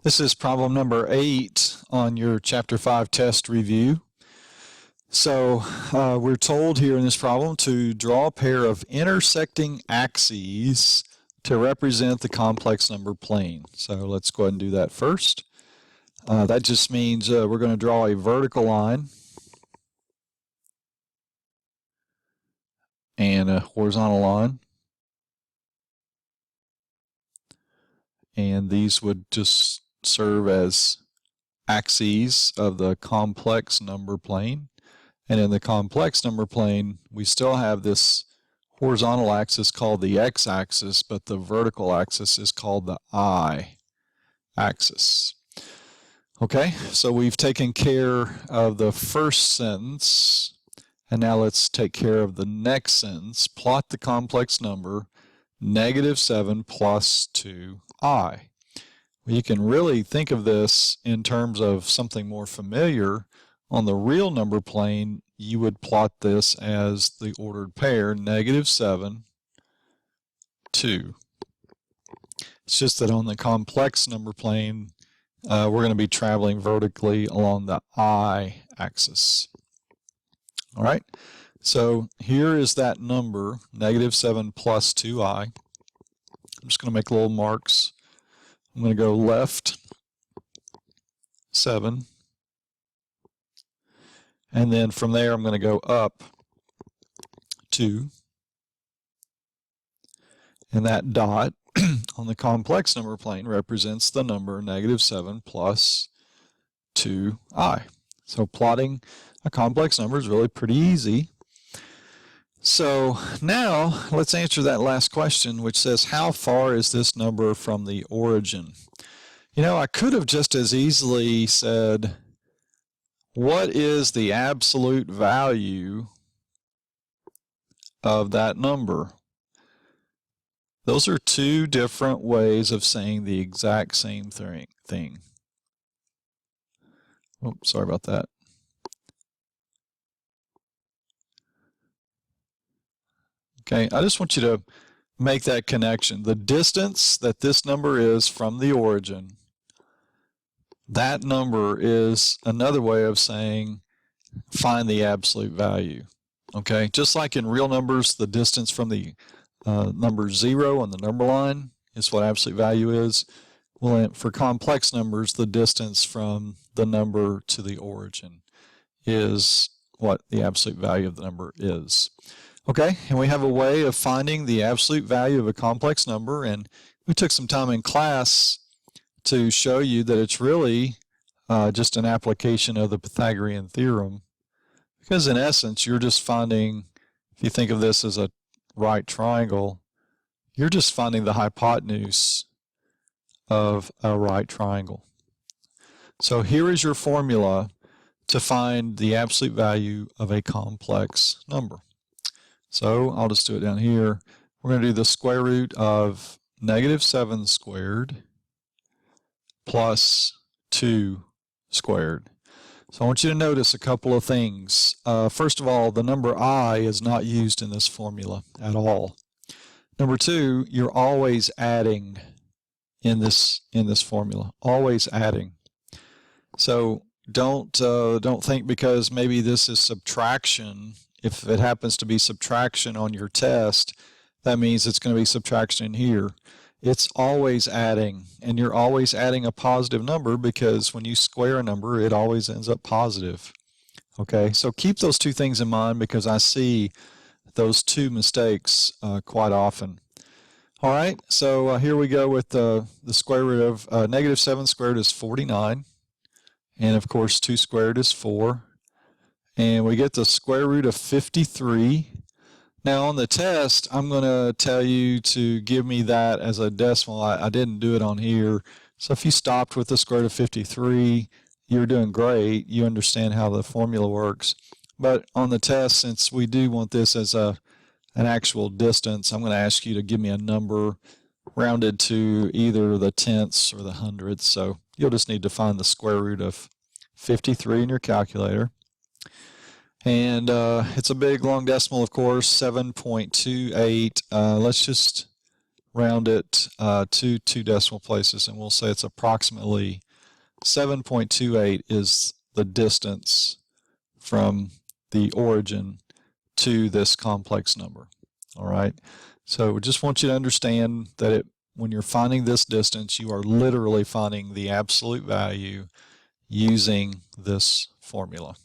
This is problem number 8 on your Chapter 5 test review. So we're told here in this problem to draw a pair of intersecting axes to represent the complex number plane. So let's go ahead and do that first. That just means we're going to draw a vertical line and a horizontal line. And these would just serve as axes of the complex number plane. And in the complex number plane, we still have this horizontal axis called the x-axis, but the vertical axis is called the y-axis. Okay, so we've taken care of the first sentence, and now let's take care of the next sentence. Plot the complex number -7 plus 2i. You can really think of this in terms of something more familiar. On the real number plane, you would plot this as the ordered pair, -7, 2. It's just that on the complex number plane, we're going to be traveling vertically along the y-axis. All right, so here is that number, -7 plus 2i. I'm just going to make little marks. I'm going to go left 7, and then from there I'm going to go up 2, and that dot on the complex number plane represents the number -7 plus 2i. So plotting a complex number is really pretty easy. So now let's answer that last question, which says, how far is this number from the origin? You know, I could have just as easily said, what is the absolute value of that number? Those are two different ways of saying the exact same thing. Oh, sorry about that. Okay, I just want you to make that connection. The distance that this number is from the origin, that number is another way of saying find the absolute value. Okay, just like in real numbers, the distance from the number 0 on the number line is what absolute value is. Well, for complex numbers, the distance from the number to the origin is what the absolute value of the number is. Okay, and we have a way of finding the absolute value of a complex number, and we took some time in class to show you that it's really just an application of the Pythagorean theorem, because in essence you're just finding, if you think of this as a right triangle, you're just finding the hypotenuse of a right triangle. So here is your formula to find the absolute value of a complex number. So I'll just do it down here. We're going to do the square root of -7 squared plus 2 squared. So I want you to notice a couple of things. First of all, the number I is not used in this formula at all. Number 2, you're always adding in this formula, always adding. So don't think because maybe this is subtraction. If it happens to be subtraction on your test, that means it's going to be subtraction in here. It's always adding, and you're always adding a positive number because when you square a number, it always ends up positive. Okay, so keep those two things in mind because I see those two mistakes quite often. All right, so here we go with the square root of -7 squared is 49, and of course 2 squared is 4. And we get the square root of 53. Now on the test, I'm going to tell you to give me that as a decimal. I didn't do it on here. So if you stopped with the square root of 53, you're doing great. You understand how the formula works. But on the test, since we do want this as an actual distance, I'm going to ask you to give me a number rounded to either the tenths or the hundredths. So you'll just need to find the square root of 53 in your calculator. And it's a big long decimal, of course, 7.28. Let's just round it to 2 decimal places, and we'll say it's approximately 7.28 is the distance from the origin to this complex number. All right, so we just want you to understand that when you're finding this distance, you are literally finding the absolute value using this formula.